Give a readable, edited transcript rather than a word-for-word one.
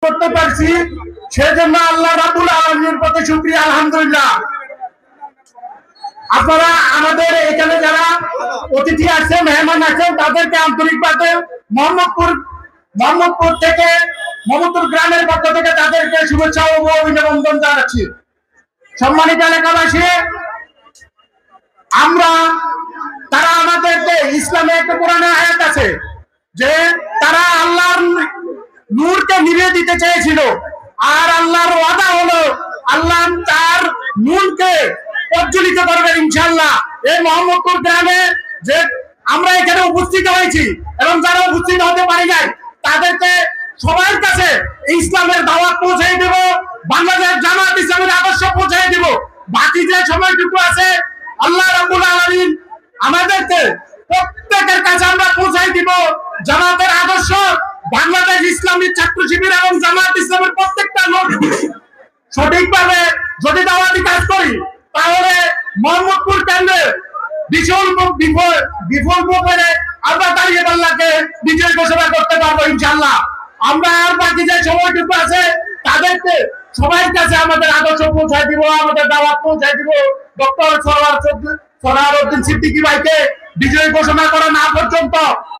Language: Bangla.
করতে পারছি, সেজন্য আল্লাহ রাব্বুল আলামিনের প্রতি শুকরিয়া, আলহামদুলিল্লাহ। আপনারা আমাদের এখানে যারা অতিথি আছেন, মেহমান আছেন, তাদেরকে আন্তরিকভাবে মোহাম্মদপুর থেকে, মোহাম্মদপুর গ্রামের পক্ষ থেকে তাদেরকে শুভেচ্ছা ও অভিনন্দন জানাচ্ছি। সম্মানিত এলাকাবাসী, তারা আমাদেরকে, ইসলামে একটা কোরআনে আয়াত আছে যে তারা আল্লাহর নূরকে নিভিয়ে দিতে চেয়েছিল, আর আল্লাহর ওয়াদা হলো আল্লাহ তার নূরকে প্রজ্বলিত করবেন ইনশাআল্লাহ। এই মোহাম্মদপুর গ্রামে যে আমরা এখানে উপস্থিত হয়েছি এবং যারা উপস্থিত হতে পারি নাই, তাদেরকে সবার কাছে ইসলামের দাওয়াত পৌঁছে দেব, বাংলাদেশ জামাত ইসলামের আদর্শ পৌঁছে দেব। বাকি যে সময়টুকু আছে, আল্লাহ রাব্বুল আলামিন আমাদেরকে প্রত্যেকের কাছে আমরা পৌঁছাই দিব জামাতের আদর্শ। বাংলাদেশ ইসলামী ছাত্র শিবির এবং জামাত ইসলামের প্রত্যেকটা লোক সঠিকভাবে যদি দাওয়াতি কাজ করি, তাহলে মোহাম্মদপুর কেন্দ্রে বিপুল করে আমরা দাঁড়িয়ে পাল্লাকে বিজয় ঘোষণা করতে পারবো ইনশাআল্লাহ। আমরা আর বাকি যে সময়টুকু আছে, তাদেরকে সবার কাছে আমাদের আদর্শ পৌঁছায় দিব, আমাদের দাওয়াত পৌঁছায় দিব। ডক্টর সরওয়ার উদ্দিন সিদ্দিকী ভাইকে বিজয় ঘোষণা করা না পর্যন্ত